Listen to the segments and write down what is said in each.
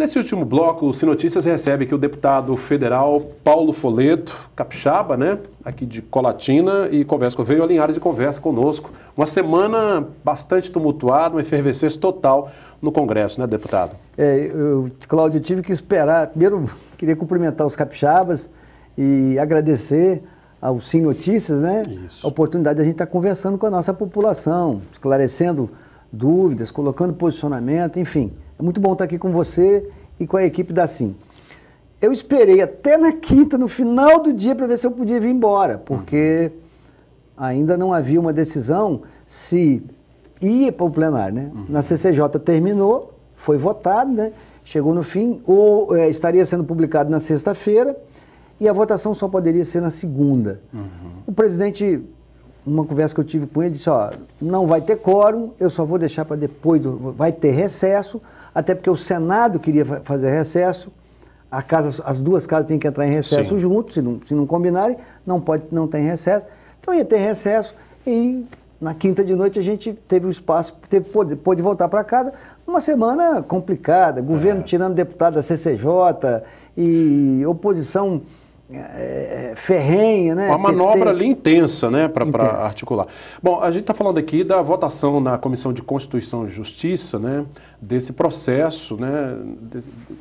nesse último bloco, o Sinotícias recebe aqui o deputado federal Paulo Folleto, capixaba, né, aqui de Colatina, e veio a Linhares e conversa conosco. Uma semana bastante tumultuada, uma efervescência total no Congresso, né, deputado? Cláudio, eu tive que esperar. Primeiro, queria cumprimentar os capixabas e agradecer ao Sinotícias, né, a oportunidade de a gente estar conversando com a nossa população, esclarecendo dúvidas, colocando posicionamento, enfim. É muito bom estar aqui com você e com a equipe da SIM. Eu esperei até na quinta, no final do dia, para ver se eu podia vir embora, porque ainda não havia uma decisão se ia para o plenário, né? Na CCJ terminou, foi votado, né? Chegou no fim, ou estaria sendo publicado na sexta-feira, e a votação só poderia ser na segunda. O presidente, numa conversa que eu tive com ele, disse, ó, não vai ter quórum, eu só vou deixar para depois, vai ter recesso, até porque o Senado queria fazer recesso, as duas casas têm que entrar em recesso juntos, se não combinarem, não tem recesso. Então ia ter recesso e na quinta de noite a gente teve o espaço, pôde voltar para casa. Uma semana complicada, governo tirando deputado da CCJ e oposição ferrenha, né? Uma manobra ali intensa, né, para articular. Bom, a gente está falando aqui da votação na Comissão de Constituição e Justiça, né, desse processo, né,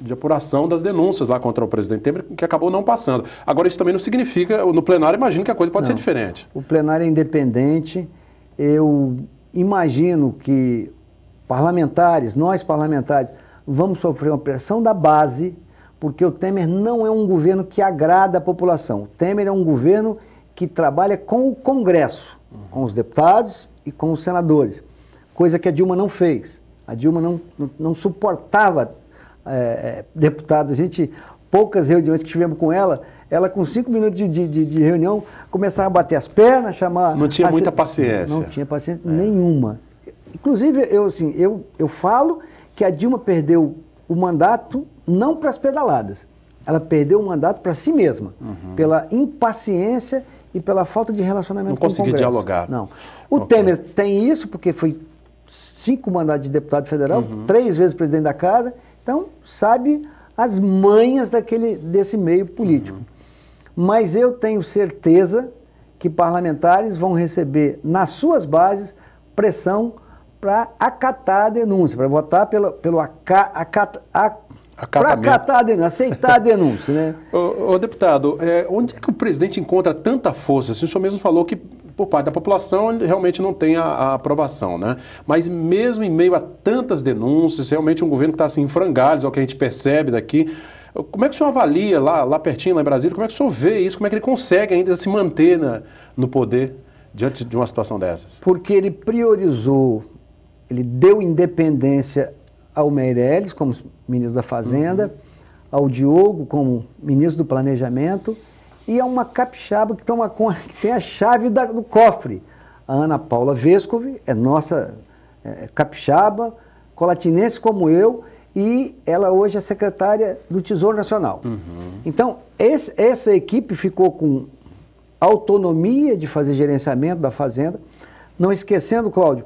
de apuração das denúncias lá contra o presidente Temer, que acabou não passando. Agora, isso também não significa, no plenário, imagino que a coisa pode ser diferente. O plenário é independente, eu imagino que nós parlamentares, vamos sofrer uma pressão da base, porque o Temer não é um governo que agrada a população. O Temer é um governo que trabalha com o Congresso, com os deputados e com os senadores, coisa que a Dilma não fez. A Dilma não suportava deputados. Poucas reuniões que tivemos com ela com 5 minutos de reunião, começava a bater as pernas, chamar... Não tinha muita paciência. Não tinha paciência nenhuma. Inclusive, eu falo que a Dilma perdeu o mandato não para as pedaladas, ela perdeu o mandato para si mesma, pela impaciência e pela falta de relacionamento com o Congresso. Não conseguir dialogar. Não. O Temer tem isso, porque foi 5 mandatos de deputado federal, 3 vezes presidente da casa, então sabe as manhas desse meio político. Mas eu tenho certeza que parlamentares vão receber, nas suas bases, pressão para acatar a denúncia, para votar pelo acatar a denúncia, aceitar a denúncia, né? Ô deputado, onde é que o presidente encontra tanta força? Assim, o senhor mesmo falou que, por parte da população, ele realmente não tem a aprovação, né? Mas mesmo em meio a tantas denúncias, realmente um governo que está assim, em frangalhos, é o que a gente percebe daqui. Como é que o senhor avalia lá pertinho, lá em Brasília, como é que o senhor vê isso? Como é que ele consegue ainda se manter no poder diante de uma situação dessas? Porque ele priorizou, ele deu independência ao Meirelles como ministro da Fazenda, ao Diogo como ministro do Planejamento e a uma capixaba que tem a chave do cofre. A Ana Paula Vescovi é nossa capixaba, colatinense como eu, e ela hoje é secretária do Tesouro Nacional. Então, essa equipe ficou com autonomia de fazer gerenciamento da Fazenda, não esquecendo, Cláudio,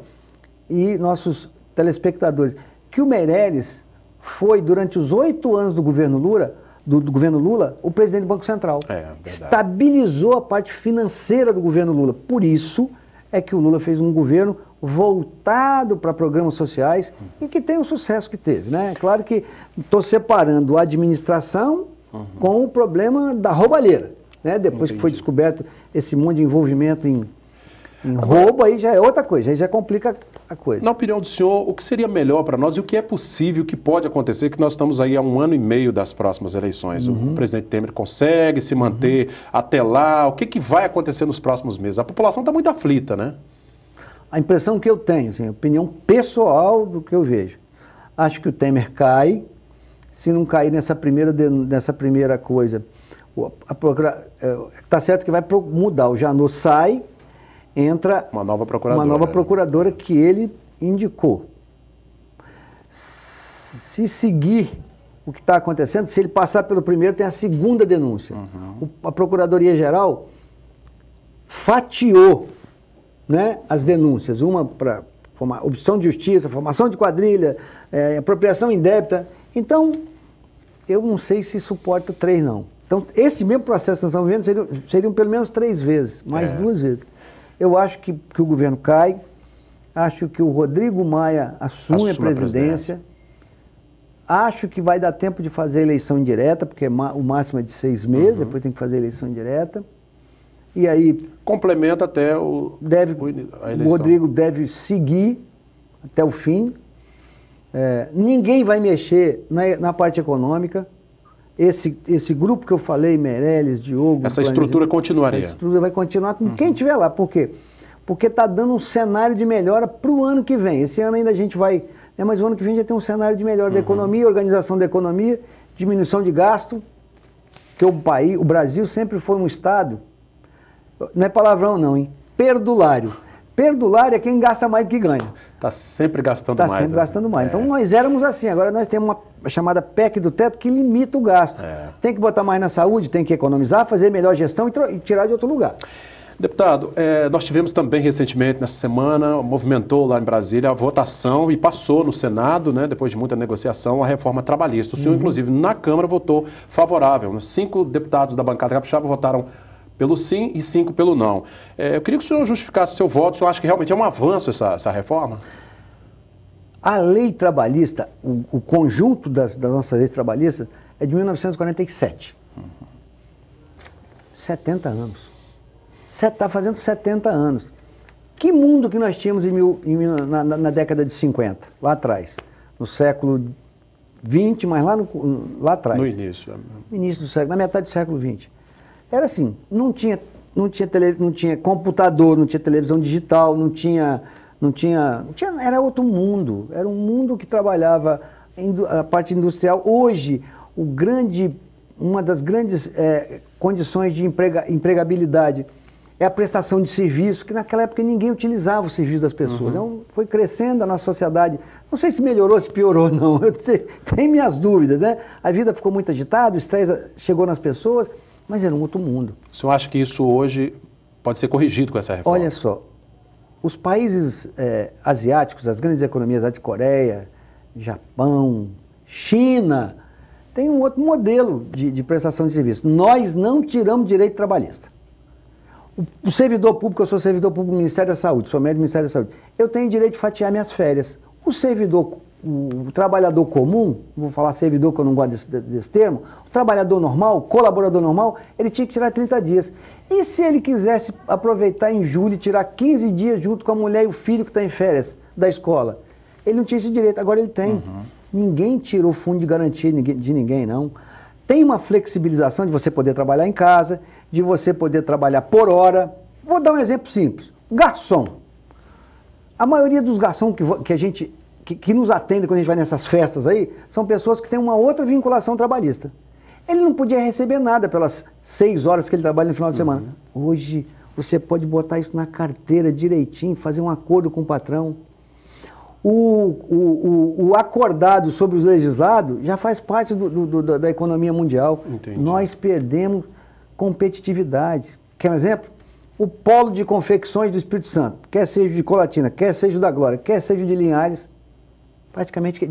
e nossos telespectadores, que o Meirelles foi, durante os 8 anos do governo Lula, o presidente do Banco Central. Estabilizou a parte financeira do governo Lula. Por isso é que o Lula fez um governo voltado para programas sociais e que tem o sucesso que teve, né? Claro que estou separando a administração com o problema da roubalheira, né? Depois que foi descoberto esse monte de envolvimento em roubo, aí já é outra coisa, aí já complica a coisa. Na opinião do senhor, o que seria melhor para nós e o que é possível, o que pode acontecer, que nós estamos aí há 1 ano e meio das próximas eleições? O presidente Temer consegue se manter até lá? O que vai acontecer nos próximos meses? A população está muito aflita, né? A impressão que eu tenho, assim, opinião pessoal do que eu vejo, acho que o Temer cai. Se não cair nessa primeira coisa, está certo que vai mudar, o Janot sai, entra uma nova procuradora que ele indicou. Se seguir o que está acontecendo, se ele passar pelo primeiro, tem a segunda denúncia. A Procuradoria-Geral fatiou, né, as denúncias, uma para obstrução de justiça, formação de quadrilha, apropriação indébita. Então, eu não sei se suporta 3, não. Então, esse mesmo processo que nós estamos vendo seriam pelo menos 3 vezes, mais 2 vezes. Eu acho que o governo cai, acho que o Rodrigo Maia assume a presidência, acho que vai dar tempo de fazer eleição indireta, porque o máximo é de 6 meses, depois tem que fazer eleição indireta. E aí... Complementa até a eleição. O Rodrigo deve seguir até o fim. Ninguém vai mexer na parte econômica. Esse grupo que eu falei, Meirelles, Diogo... Essa estrutura continuaria. Essa estrutura vai continuar com quem estiver lá. Por quê? Porque está dando um cenário de melhora para o ano que vem. Esse ano ainda a gente vai... mas o ano que vem já tem um cenário de melhora da economia, organização da economia, diminuição de gasto, que o Brasil sempre foi um Estado, não é palavrão não, hein? Perdulário. Perdulário é quem gasta mais do que ganha. Está sempre gastando mais. Está sempre gastando mais. Então nós éramos assim, agora nós temos uma chamada PEC do teto que limita o gasto. Tem que botar mais na saúde, tem que economizar, fazer melhor gestão e tirar de outro lugar. Deputado, nós tivemos também recentemente, nessa semana, movimentou lá em Brasília a votação e passou no Senado, né, depois de muita negociação, a reforma trabalhista. O senhor, inclusive, na Câmara votou favorável. 5 deputados da bancada capixaba votaram pelo sim e 5 pelo não. Eu queria que o senhor justificasse seu voto. O senhor acha que realmente é um avanço essa reforma? A lei trabalhista, o conjunto das nossas leis trabalhistas, é de 1947. 70 anos. Está fazendo 70 anos. Que mundo que nós tínhamos na década de 50, lá atrás? No século XX, mas lá atrás. No início. No início do século, na metade do século XX. Era assim, não tinha computador, não tinha televisão digital, era outro mundo. Era um mundo que trabalhava a parte industrial. Hoje, uma das grandes condições de empregabilidade é a prestação de serviço, que naquela época ninguém utilizava o serviço das pessoas. Então, foi crescendo a nossa sociedade. Não sei se melhorou, se piorou, não. Eu tenho minhas dúvidas, né? A vida ficou muito agitada, o estresse chegou nas pessoas, mas era um outro mundo. O senhor acha que isso hoje pode ser corrigido com essa reforma? Olha só, os países asiáticos, as grandes economias, a Coreia, Japão, China, tem um outro modelo de prestação de serviço. Nós não tiramos direito trabalhista. O servidor público, eu sou servidor público do Ministério da Saúde, sou médico do Ministério da Saúde. Eu tenho direito de fatiar minhas férias. O trabalhador comum, vou falar servidor que eu não gosto desse termo, o trabalhador normal, colaborador normal, ele tinha que tirar 30 dias. E se ele quisesse aproveitar em julho e tirar 15 dias junto com a mulher e o filho que está em férias da escola? Ele não tinha esse direito, agora ele tem. Ninguém tirou fundo de garantia de ninguém, não. Tem uma flexibilização de você poder trabalhar em casa, de você poder trabalhar por hora. Vou dar um exemplo simples. Garçom. A maioria dos garçons que nos atendem quando a gente vai nessas festas aí, são pessoas que têm uma outra vinculação trabalhista. Ele não podia receber nada pelas 6 horas que ele trabalha no final de semana. Hoje, você pode botar isso na carteira direitinho, fazer um acordo com o patrão. O acordado sobre os legislados já faz parte da economia mundial. Entendi. Nós perdemos competitividade. Quer um exemplo? O polo de confecções do Espírito Santo, quer seja de Colatina, quer seja da Glória, quer seja de Linhares, praticamente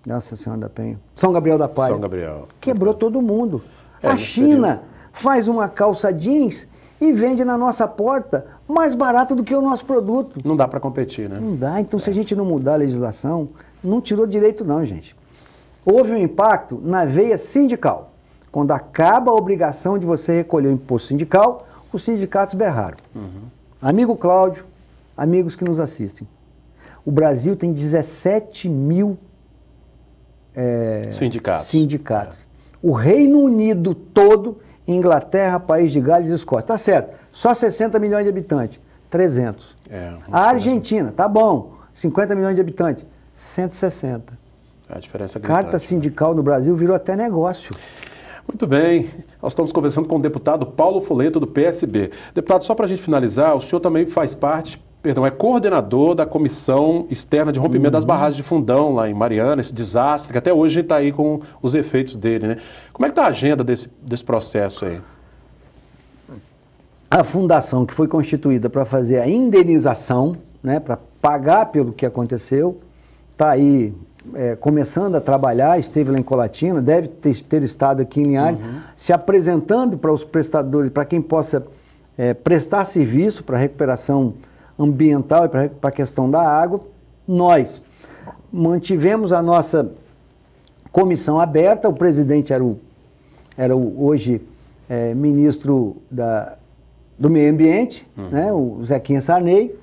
Nossa Senhora da Penha, São Gabriel da Palha. São Gabriel. Quebrou todo mundo. A China faz uma calça jeans e vende na nossa porta mais barato do que o nosso produto. Não dá para competir, né? Não dá. Então, se a gente não mudar a legislação, não tirou direito não, gente. Houve um impacto na veia sindical. Quando acaba a obrigação de você recolher o imposto sindical, os sindicatos berraram. Amigo Cláudio, amigos que nos assistem, o Brasil tem 17 mil sindicatos. O Reino Unido todo, Inglaterra, País de Gales e Escócia, tá certo, só 60 milhões de habitantes, 300. A Argentina, tá bom, 50 milhões de habitantes, 160. A diferença é gritante. Carta sindical no Brasil virou até negócio. Muito bem, nós estamos conversando com o deputado Paulo Folletto, do PSB. Deputado, só para a gente finalizar, o senhor também faz parte, é coordenador da Comissão Externa de Rompimento das Barragens de Fundão, lá em Mariana, esse desastre, que até hoje a gente está aí com os efeitos dele, né? Como é que está a agenda desse processo aí? A fundação que foi constituída para fazer a indenização, né, para pagar pelo que aconteceu, está aí começando a trabalhar, esteve lá em Colatina, deve ter estado aqui em Linhares, se apresentando para os prestadores, para quem possa prestar serviço para a recuperação ambiental e para a questão da água. Nós mantivemos a nossa comissão aberta, o presidente era o hoje ministro do Meio Ambiente, né, o Zequinha Sarney.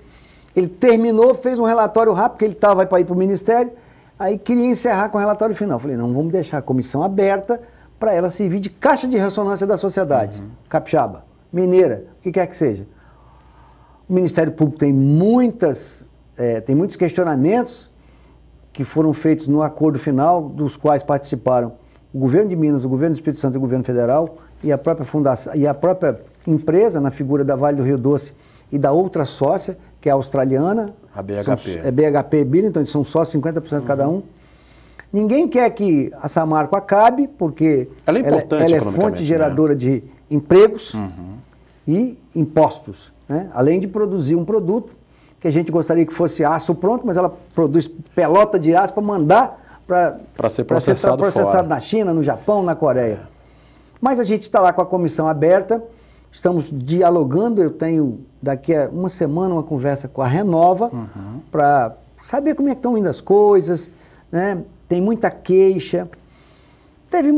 Ele terminou, fez um relatório rápido, porque ele estava para ir para o Ministério, aí queria encerrar com o relatório final. Falei, não, vamos deixar a comissão aberta para ela servir de caixa de ressonância da sociedade, capixaba, mineira, o que quer que seja. O Ministério Público tem muitos questionamentos que foram feitos no acordo final, dos quais participaram o governo de Minas, o governo do Espírito Santo e o governo federal, e a própria fundação, e a própria empresa, na figura da Vale do Rio Doce e da outra sócia, que é a australiana. A BHP. É BHP e Billiton, então eles são só 50% cada um. Ninguém quer que a Samarco acabe, porque ela é importante, ela é fonte geradora de empregos e impostos, né? Além de produzir um produto que a gente gostaria que fosse aço pronto, mas ela produz pelota de aço para mandar para ser processado fora. Na China, no Japão, na Coreia. Mas a gente está lá com a comissão aberta, estamos dialogando, eu tenho daqui a uma semana uma conversa com a Renova para saber como é que estão indo as coisas, né? Tem muita queixa. Teve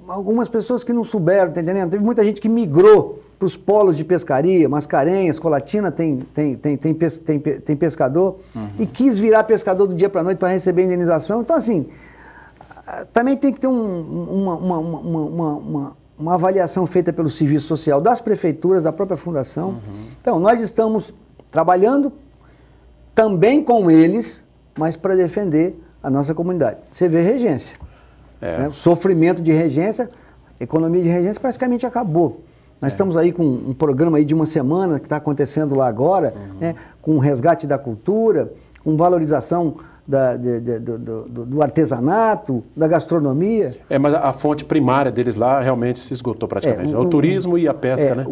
algumas pessoas que não souberam, tá entendendo? Teve muita gente que migrou para os polos de pescaria, Mascarenhas, Colatina tem pescador, e quis virar pescador do dia para a noite para receber indenização. Então, assim, também tem que ter uma avaliação feita pelo serviço social das prefeituras, da própria fundação. Então, nós estamos trabalhando também com eles, mas para defender a nossa comunidade. Você vê regência. Né? O sofrimento de regência, a economia de regência praticamente acabou. Nós estamos aí com um programa aí de uma semana que está acontecendo lá agora, né? Com o resgate da cultura, com valorização do artesanato, da gastronomia. Mas a fonte primária deles lá realmente se esgotou praticamente. O turismo e a pesca, né?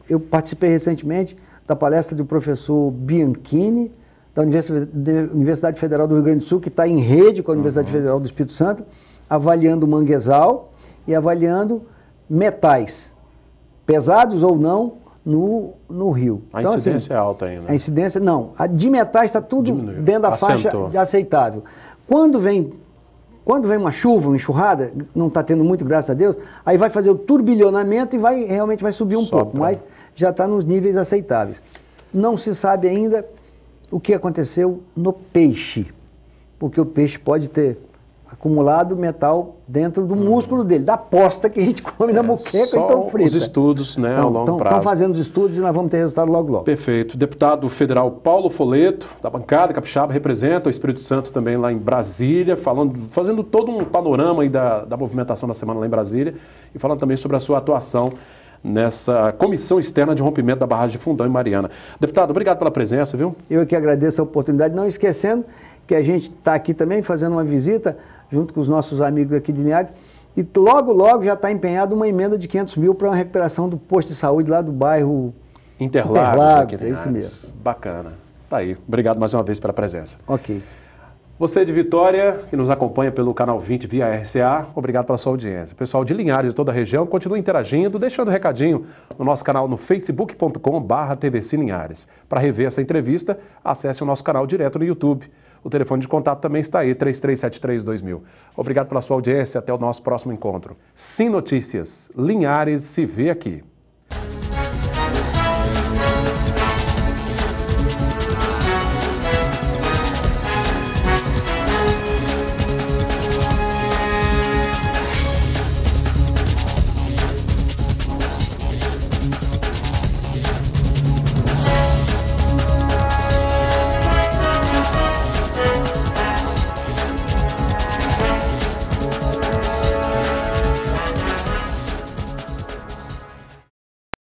Eu participei recentemente da palestra do professor Bianchini, da Universidade Federal do Rio Grande do Sul, que está em rede com a Universidade Federal do Espírito Santo, avaliando o manguezal e avaliando metais, pesados ou não, no rio. A incidência é alta ainda. A incidência, não. A de metais está tudo dentro da faixa de aceitável. Quando vem uma chuva, uma enxurrada, não está tendo muito, graças a Deus, aí vai fazer o turbilhonamento e realmente vai subir um pouco, mas já está nos níveis aceitáveis. Não se sabe ainda o que aconteceu no peixe, porque o peixe pode ter acumulado metal dentro do músculo dele, da posta que a gente come na moqueca, então frita. Os estudos, né, ao longo prazo. Estão fazendo os estudos e nós vamos ter resultado logo, logo. Perfeito. Deputado federal Paulo Folleto, da bancada capixaba, representa o Espírito Santo também lá em Brasília, fazendo todo um panorama aí da movimentação da semana lá em Brasília e falando também sobre a sua atuação nessa comissão externa de rompimento da barragem de Fundão em Mariana. Deputado, obrigado pela presença, viu? Eu que agradeço a oportunidade, não esquecendo que a gente está aqui também fazendo uma visita junto com os nossos amigos aqui de Linhares, e logo já está empenhado uma emenda de 500 mil para uma recuperação do posto de saúde lá do bairro Interlagos aqui de Linhares. É isso mesmo. Bacana. Tá aí. Obrigado mais uma vez pela presença. Ok. Você de Vitória, que nos acompanha pelo canal 20 via RCA, obrigado pela sua audiência. O pessoal de Linhares e toda a região continua interagindo, deixando um recadinho no nosso canal no facebook.com/TVC Linhares. Para rever essa entrevista, acesse o nosso canal direto no YouTube. O telefone de contato também está aí, 3373-2000. Obrigado pela sua audiência, até o nosso próximo encontro. Sim Notícias, Linhares se vê aqui.